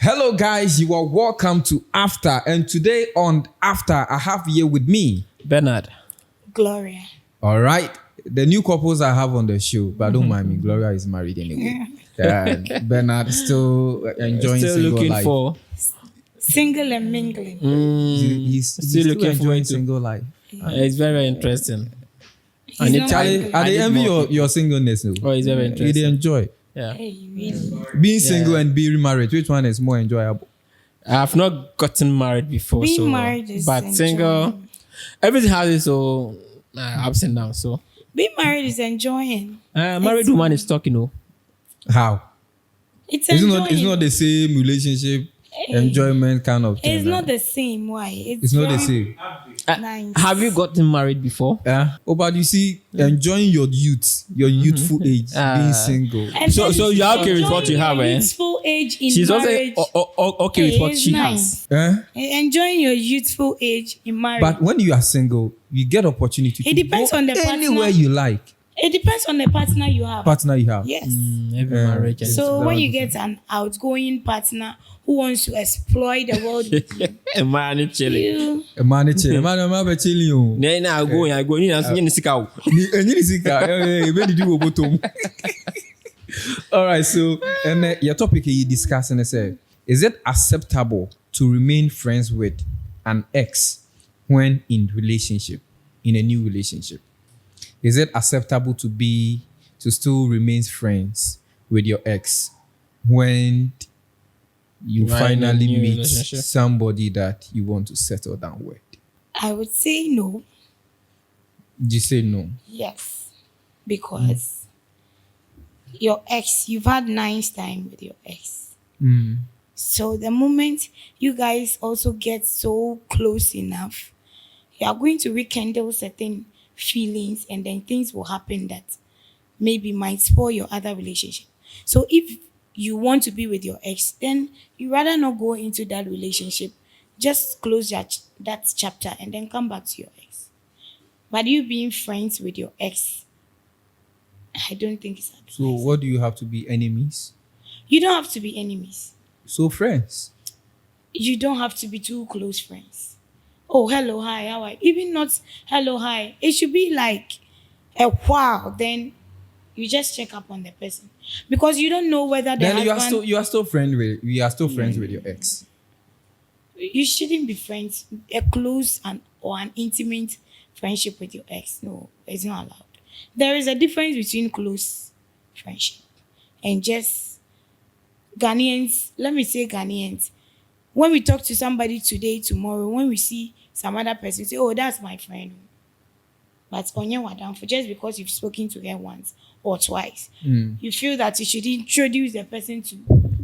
Hello, guys. You are welcome to After. And today on After, I have here with me Bernard. Gloria. All right. The new couples I have on the show, but don't mind me. Gloria is married anyway. Bernard still enjoying Still single looking life. for. Single and mingling. He's still looking enjoying forward to- single life. It's very interesting. He's And not it's Charlie, mingling. are they need envy more your singleness? No? Oh, it's very They interesting. enjoy Yeah. Hey, really? being single and being married. Which one is more enjoyable? I have not gotten married before. Being so, married is but single, enjoying. everything has its own ups and downs. So, Being married is enjoying. married woman is talking. Oh, How? It's It's enjoying. not. It's not the same relationship enjoyment kind of thing. It's not the same. Why? It's not the same. Nice. have you gotten married before? Yeah. Oh, but you see, enjoying your youth, your youthful age, being single. And So- then so you're okay with what you enjoying have, your eh? youthful age in She's also marriage. okay with what is she nice. has. Enjoying your youthful age in marriage. But when you are single, you get opportunity. It to depends go on the anywhere partner. you like, it depends on the partner you have. partner you have. Yes. Every marriage. and So that when one you get an outgoing partner who wants to exploit the world with a man is chilling. you, A man is chilling. Man be chilling. Oh. Then I go. You know, sika. Ni sika. Where did you go bottom? All right. So, and your topic you discussing is it acceptable to remain friends with an ex when in a new relationship? Is it acceptable to still remain friends with your ex when you You are in a finally new meet relationship? somebody that you want to settle down with? I would say no. You say no. Yes. Because your ex, you've had nice time with your ex. So the moment you guys also get so close enough, you are going to rekindle certain feelings and then things will happen that maybe might spoil your other relationship. So if you want to be with your ex, then you rather not go into that relationship. Just close that chapter and then come back to your ex. But you being friends with your ex, I don't think it's advised. So what do you have to be enemies? You don't have to be enemies. So friends. You don't have to be too close friends. Oh, hello, hi, how are you? Even not hello, hi. It should be like a while. Then you just check up on the person because you don't know whether the Then husband. you are still friends with your ex. You shouldn't be friends. A close or an intimate friendship with your ex. No, it's not allowed. There is a difference between close friendship and just Ghanaians. Let me say Ghanaians. When we talk to somebody today, tomorrow, when we see some other person, say, "Oh, that's my friend." But onye wadamfo, just because you've spoken to her once or twice, you feel that you should introduce the person to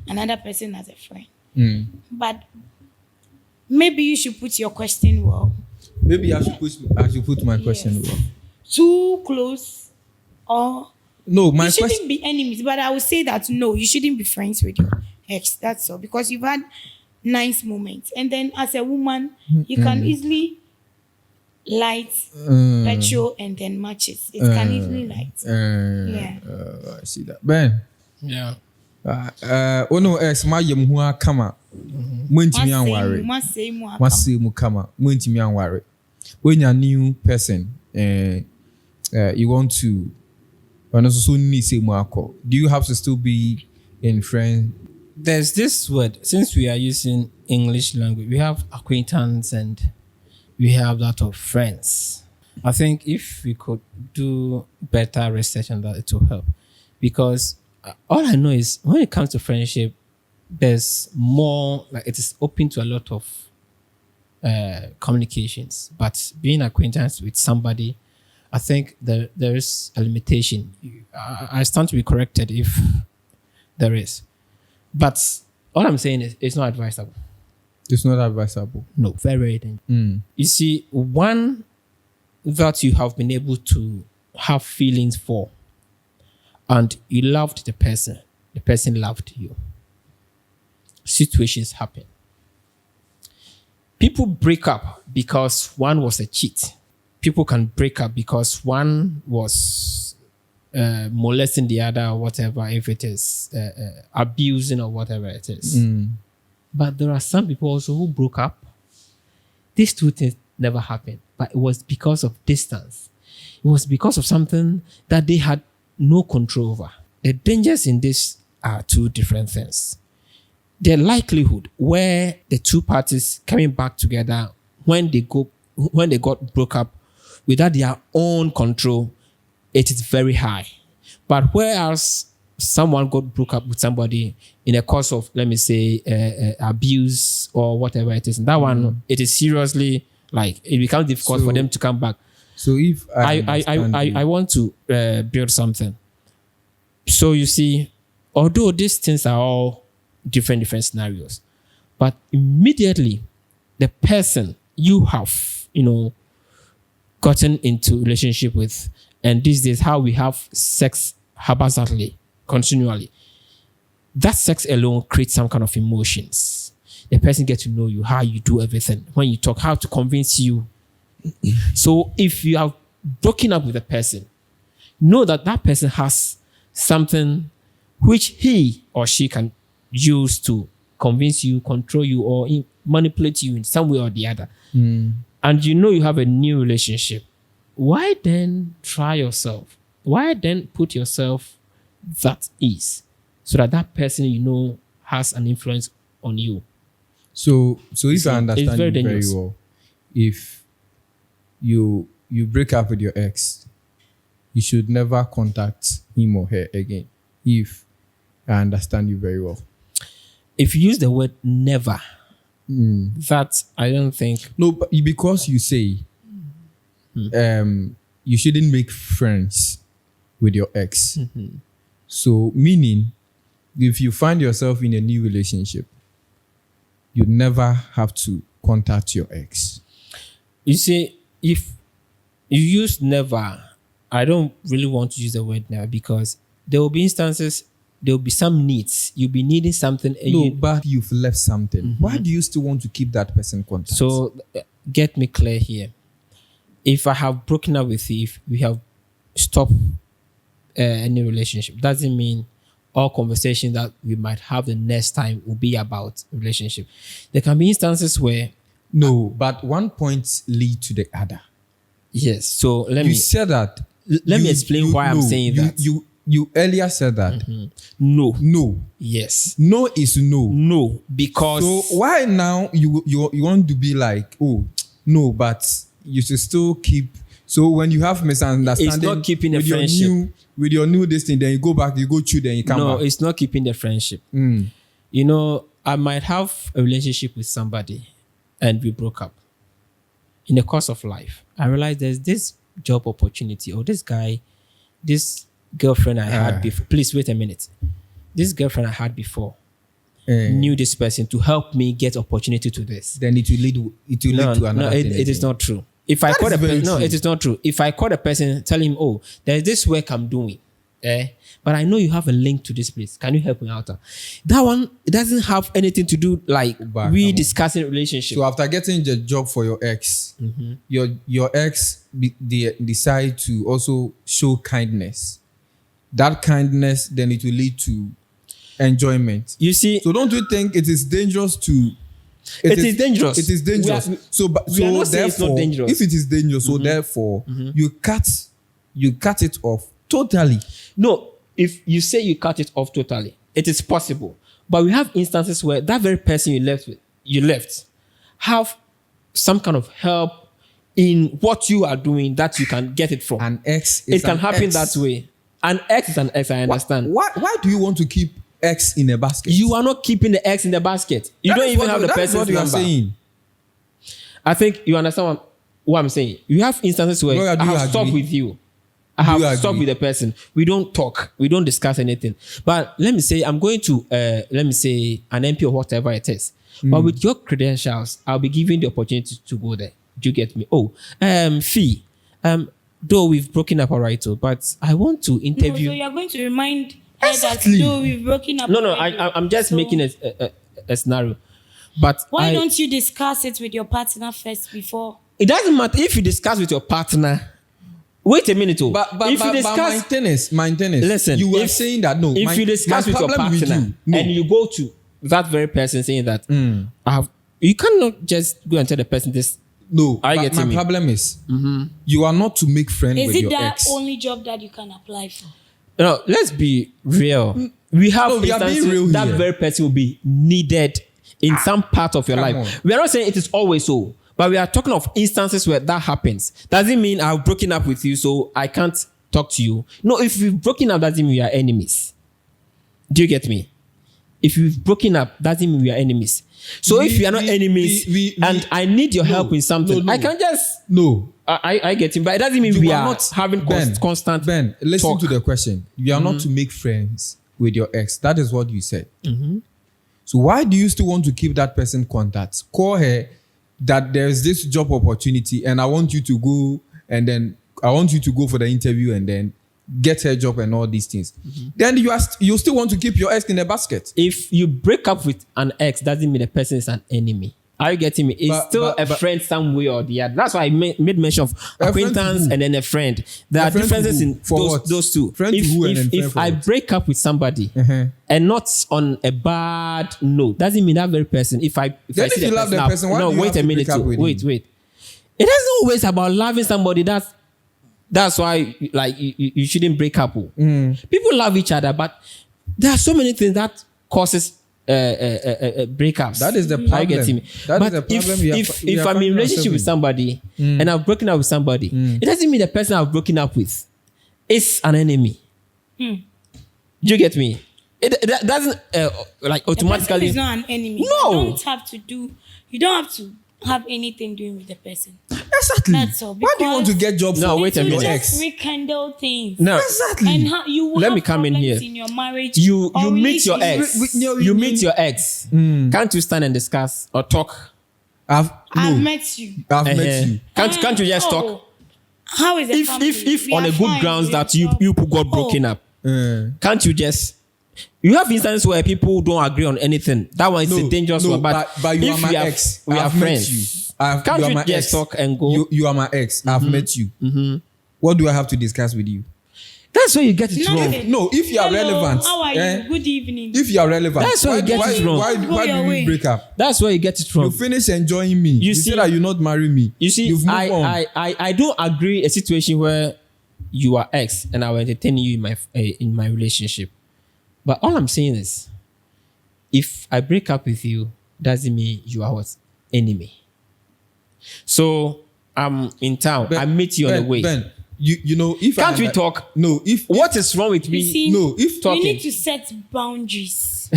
another person as a friend. But maybe you should put your question well. Maybe I should put my question well. Too close or No, my you shouldn't question. be enemies, but I would say that no, you shouldn't be friends with your ex. That's all. Because you've had nice moments. And then as a woman, you can easily light petrol and then matches. It can easily light. Yeah. I see that. Ben. Yeah. Oh no, ex my yem who are kama. Muntimi anware. Must say more. Wasi mu kama. Muntimi anware. When you're a new person, you want to. Do you have to still be in friend? There's this word. Since we are using English language, we have acquaintance and we have that of friends. I think if we could do better research on that, it will help. Because all I know is when it comes to friendship, there's more, like it is open to a lot of communications. But being acquaintance with somebody, I think there is a limitation. I stand to be corrected if there is. But all I'm saying is it's not advisable. It's not advisable. No, very dangerous. You see, one that you have been able to have feelings for, and you loved the person loved you. Situations happen. People break up because one was a cheat. People can break up because one was molesting the other or whatever, if it is abusing or whatever it is. But there are some people also who broke up. These two things never happened, but it was because of distance. It was because of something that they had no control over. The dangers in this are two different things. The likelihood where the two parties coming back together when they got broke up without their own control, it is very high. But whereas someone got broke up with somebody in the course of, let me say, abuse or whatever it is, that one, it is seriously like it becomes difficult for them to come back. So if I want to build something. So you see, although these things are all different scenarios, but immediately the person you have, gotten into relationship with, and these days how we have sex haphazardly, continually, that sex alone creates some kind of emotions. The person gets to know you, how you do everything, when you talk, how to convince you. So if you have broken up with a person, know that that person has something which he or she can use to convince you, control you, or manipulate you in some way or the other. And you have a new relationship. Why then try yourself? Why then put yourself at ease so that that person has an influence on you? So if I understand you very dangerous. well, if you break up with your ex, you should never contact him or her again. If I understand you very well. If you use the word never, that I don't think. No, but because you say you shouldn't make friends with your ex. So meaning, if you find yourself in a new relationship, you never have to contact your ex. You see, if you use never, I don't really want to use the word never because there will be instances, there will be some needs. You'll be needing something. And but you've left something. Why do you still want to keep that person contact? So get me clear here. If I have broken up with you, if we have stopped any relationship, doesn't mean all conversations that we might have the next time will be about relationship. There can be instances where but one point lead to the other. Yes. So You said that. Let me explain why I'm saying that. You earlier said that. No. Yes. No is no. No, because So why now you want to be like, oh no, but you should still keep. So when you have misunderstanding, it's not keeping the with friendship. With your new destiny, then you go back, you go through, then you come back. No, it's not keeping the friendship. I might have a relationship with somebody and we broke up. In the course of life, I realized there's this job opportunity or this girlfriend I had before. Please wait a minute. This girlfriend I had before knew this person to help me get opportunity to this. Then it will lead to another thing. It is not true. If I call a person, no, it is not true. If I call a person, tell him, oh, there's this work I'm doing, but I know you have a link to this place. Can you help me out? That one, it doesn't have anything to do like we discussing relationship. So after getting the job for your ex, your ex decide to also show kindness. That kindness, then it will lead to enjoyment. You see, so don't you think it is dangerous to? It is dangerous. It is dangerous. We are not saying it's not dangerous. If it is dangerous, so therefore you cut it off totally. No, if you say you cut it off totally, it is possible. But we have instances where that very person you left, have some kind of help in what you are doing that you can get it from. An ex is it can happen that way. An ex is an ex, I understand. Why do you want to keep X in a basket? You are not keeping the X in the basket. You don't even have the person's number. Saying. I think you understand what I'm saying. You have instances where I have stopped with you. I have stopped with the person. We don't talk. We don't discuss anything. But let me say, I'm going to, an MP or whatever it is. But with your credentials, I'll be given the opportunity to go there. Do you get me? Oh, Fee. Though we've broken up alright, but I want to interview. No, so you're going to remind that though we've broken up. No, I'm just making a scenario. But why don't you discuss it with your partner first before? It doesn't matter if you discuss with your partner. Wait a minute, but if you discuss, maintenance. Listen, you were saying that no. If you discuss with your partner and you go to that very person saying that you cannot just go and tell the person this. No, Are you but getting my me? problem is you are not to make friends Is with it your that ex. only job that you can apply for? No, let's be real. We have No, we are being instances real that here. very person will be needed in some part of your come life. on. We are not saying it is always so, but we are talking of instances where that happens. Doesn't mean I've broken up with you, so I can't talk to you. No, if we've broken up, doesn't mean we are enemies. Do you get me? If we've broken up, doesn't mean we are enemies. So if we are not enemies and I need your help in something, no. I can just No, I get him, but it doesn't mean you we are are not having constant. Ben, listen talk. to the question. You are not to make friends with your ex. That is what you said. So why do you still want to keep that person contact? Call her that there's this job opportunity and I want you to go and then I want you to go for the interview and then get her job and all these things. Then you still want to keep your ex in the basket. If you break up with an ex, doesn't mean the person is an enemy. Are you getting me? It's still a friend some way or the other. That's why I made mention of A friend to acquaintance who? and then a friend. There A are friend to differences who? in For what? those two. Friend to if who and then friend if for I what? break up with somebody and not on a bad note, doesn't mean that very person. If I Then see if you love the now- person, why no, do you wait have a to minute. break up Too. with Wait. him? It isn't always about loving somebody. That's why like you shouldn't break up. People love each other, but there are so many things that causes breakups. That is the Are you problem. getting me? That But is the problem we are- we if are I'm in finding relationship with ourselves somebody and I've broken up with somebody, it doesn't mean the person I've broken up with is an enemy. Do you get me? It doesn't like The person automatically. is not an enemy. No. You don't have to have anything doing with the person. Exactly. That's all, Why do you want to because- get jobs No, from wait a your minute. ex? Just rekindle things. No, Exactly. And how you will Let have me come in problems here. in your marriage. you or meet your relationship. ex. No, You meet your ex. Can't you stand and discuss or talk? I've I've met you. met Uh-huh. you. Can't you just talk? Oh, how is the family? If We on are a good fine, grounds we that talk. you got broken up, can't you just? You have instances where people don't agree on anything. That one is a dangerous one. But you are if my we are, ex. we are I've met friends. you. Can't you are we my just ex. talk and go? You are my ex. I've met you. What do I have to discuss with you? That's where you get it No, wrong. No, if you are Hello, relevant. How are you? Good evening. If you are relevant, That's why you get it wrong. Why Go do your you way. break up? That's where you get it You wrong. finish enjoying me. You see- say that you not marry me. You see, You've moved on. I don't agree a situation where you are ex and I will entertain you in my relationship. But all I'm saying is, if I break up with you, doesn't mean you are what? Enemy. So I'm in town. I meet you on the way. Ben, you know if Can't we talk? No, if What is wrong with me? You see, no, if talking. you need to set boundaries.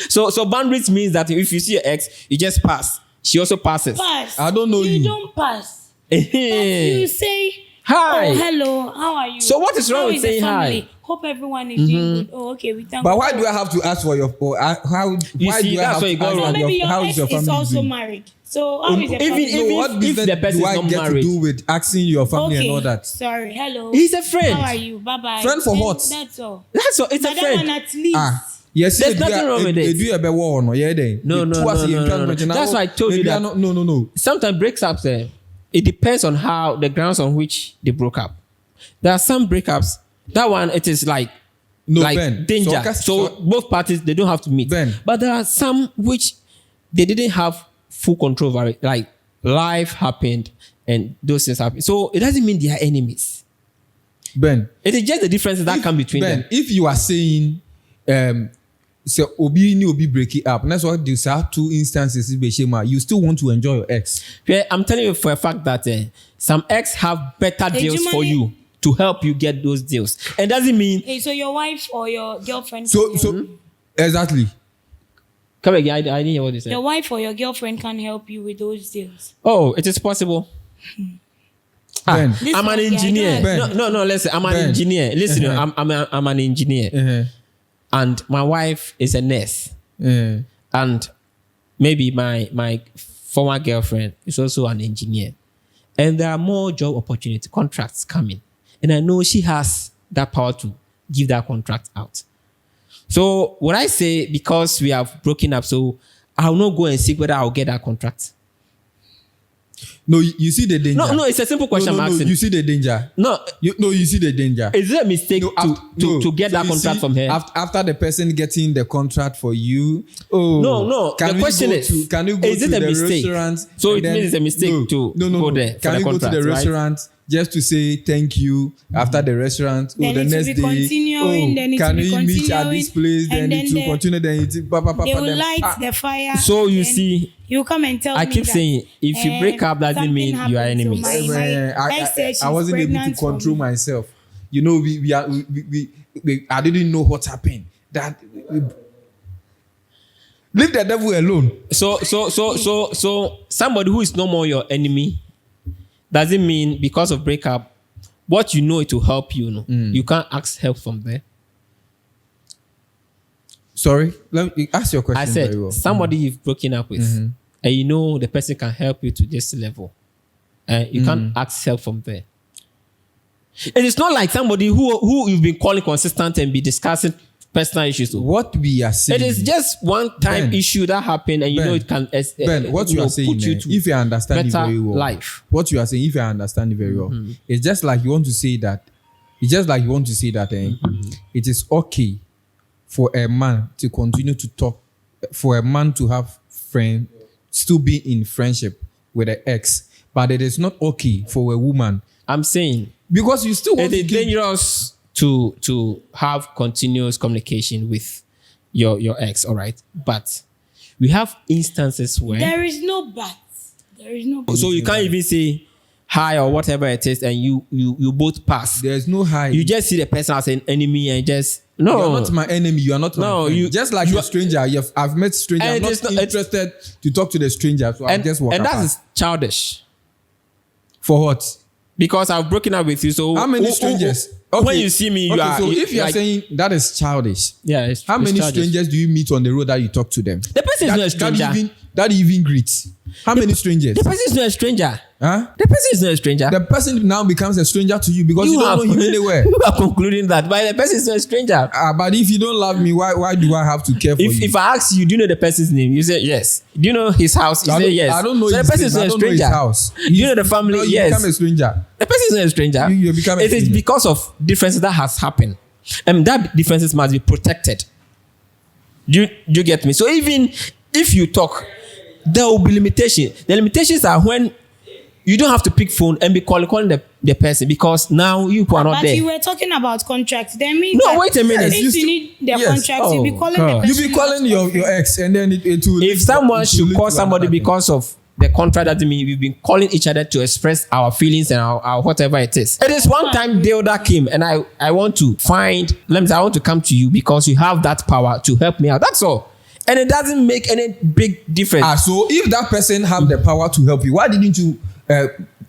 So boundaries means that if you see your ex, you just pass. She also passes. Pass. I don't know you. You don't pass. You say, Hi. "Oh, hello. How are you?" So what is wrong How with is the saying hi? family? Hope everyone is doing good. Oh, okay. We thank But God. why do I have to ask for your how? You Why see, do I that's have where you to go ask wrong. So for maybe your how is ex your is family also doing? married. So how is the even- family? No, what if business the person do is I not get married? to do with asking your family Okay. and all that? Sorry. Hello. He's a friend. How are you? Bye bye. Friend for what? That's all. That's all. It's a But that one friend. at least. Yes, There's nothing wrong with it. Do a better war no? Yeah, then. No. That's why I told you that. No. Sometimes breakups, it depends on how the grounds on which they broke up. There are some breakups. That one, it is like No, like Ben. danger. So both parties, they don't have to meet. Ben. But there are some which they didn't have full control over it. Like life happened and those things happened. So it doesn't mean they are enemies. Ben. It is just the differences that come between Ben, them. if you are saying so obi ni obi break it up, that's what these are two instances you still want to enjoy your ex. Yeah, I'm telling you for a fact that some ex have better deals for Ejumani- you to help you get those deals. And doesn't mean Hey, so your wife or your girlfriend? So can help you? exactly. come again. I didn't hear what you said. Your wife or your girlfriend can help you with those deals. Oh, it is possible. Ben. This I'm an one, yeah, engineer. Ben. No. Listen, I'm an Ben. engineer. Listen, Uh-huh. I'm an engineer, and my wife is a nurse, and maybe my former girlfriend is also an engineer, and there are more job opportunity contracts coming, and I know she has that power to give that contract out. So what I say, because we have broken up, so I'll not go and seek whether I'll get that contract. No, you see the danger. No, it's a simple question I'm asking. You see the danger. No, You see the danger. is it a mistake to get that you contract see, from her? After the person getting the contract for you, No. The question is, can you go is it to a the mistake? restaurant? So and it then- means it's a mistake to go there for Can the you go to contract, the right? restaurant just to say thank you after the restaurant? Then the it will next be day, continuing, then it can will be we meet at this place? continuing, Then and it will then continue. Then it They will light the fire. So you then see, you come and tell I me keep that, saying, if you break up, doesn't something mean you are happened to enemies. my ex said I wasn't she's able to pregnant for control me. myself. You know, I didn't know what happened. Leave the devil alone. So somebody who is no more your enemy doesn't mean because of breakup, what you know it will help you. No? You can't ask help from there. Sorry, let me ask your question I said very well. somebody you've broken up with, and you know the person can help you to this level, and you can't ask help from there. It is not like somebody who you've been calling consistent and be discussing personal issues with. What we are saying, It is just one time Ben, issue that happened, and you know it can. Ben, what you are saying, put you to if you understand it better very well, life. what you are saying, if you understand it very well, it's just like you want to say that. It's just like you want to say that it is okay for a man to continue to talk, for a man to have friend, still be in friendship with an ex, but it is not okay for a woman I'm saying because you still want it to is keep, dangerous to have continuous communication with your ex. All right, but we have instances where There is no but. There is no but. so you can't even say hi or whatever it is, and you both pass. There's no high. You just see the person as an enemy and just You are not my enemy. You are not No, my friend. you- Just like you a are- stranger. I've met stranger. And I'm not it's not- it's- interested to talk to the stranger, so I'll and, just walk and that apart. is childish For what? because I've broken up with you. So How many strangers? When you see me, you okay, are. So if you are like- saying that is childish, yeah, how it's many childish. strangers do you meet on the road that you talk to them? The person is not a stranger. That you even greet. How many strangers? The person is not a stranger. Huh? The person is not a stranger. The person now becomes a stranger to you because you don't know him anywhere. You are concluding that, but the person is not a stranger. But if you don't love me, why do I have to care for you? If I ask you, do you know the person's name? You say yes. Do you know his house? You I say don't- yes. I don't know So the his person name. is I not a don't know his stranger. house. Do you know the family? No, you Yes. become a stranger. The person is not a stranger. You become a It is stranger. because of differences that has happened. And that differences must be protected. Do you get me? So even if you talk, there will be limitation. The limitations are when you don't have to pick phone and be calling the person because now you are not But there. you were talking about contracts. Then means No, that wait a minute. If You you still- need the yes. contracts, you'll be Oh, calling God. the You person. be calling your ex, and then it will. If someone it will should lead call to somebody another thing. because of the contract, that means we've been calling each other to express our feelings and our whatever it is. It is one time deal that came, and I want to find. Let me say, I want to come to you because you have that power to help me out. That's all, and it doesn't make any big difference. So if that person have the power to help you, why didn't you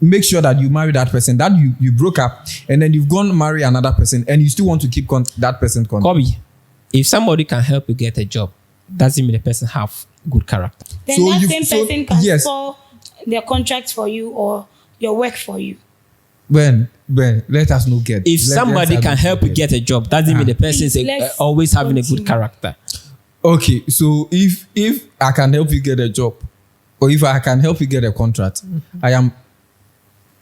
make sure that you marry that person? That you broke up, and then you've gone marry another person, and you still want to keep that person contact. Kobe, if somebody can help you get a job, doesn't mean the person have good character. Then So that you- same so- person can yes. store the contract for you or your work for you. Ben, let us not get. If somebody let us can not help you get a job, doesn't mean the person is Let's always having a good continue. character. Okay, so if I can help you get a job, or if I can help you get a contract, I am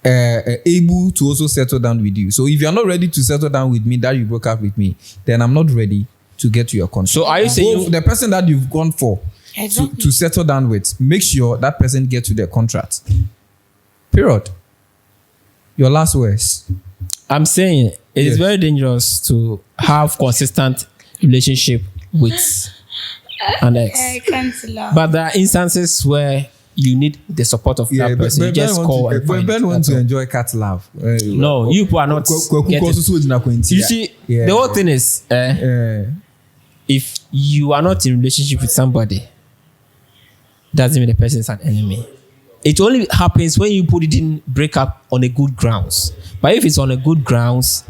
able to also settle down with you. So if you are not ready to settle down with me, that you broke up with me, then I'm not ready to get you a contract. So are you saying Both the person that you've gone for Exactly. to settle down with, make sure that person gets you the contract. Period. Your last words. I'm saying it is Yes. very dangerous to have consistent relationship with an ex. I can't laugh. But there are instances where you need the support of that person. You just call and find. Ben want That's to all. enjoy cat laugh. No, you people are not getting. You see, the whole thing is, if you are not in relationship with somebody, doesn't mean the person is an enemy. It only happens when you put it in break up on a good grounds. But if it's on a good grounds,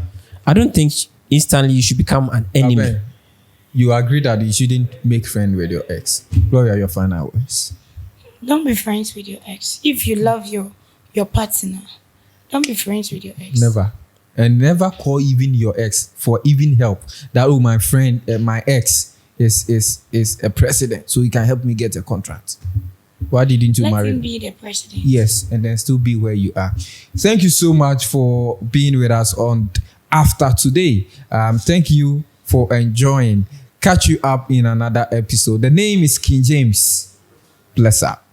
I don't think instantly you should become an enemy. You agree that you shouldn't make friends with your ex. Gloria, your final words. Don't be friends with your ex. If you love your partner, don't be friends with your ex. Never. And never call even your ex for even help. That, oh, my friend, my ex is a president, so he can help me get a contract. Why didn't you Let marry? him be the president. Yes, and then still be where you are. Thank you so much for being with us on After Today. Thank you for enjoying. Catch you up in another episode. The name is King James. Bless up.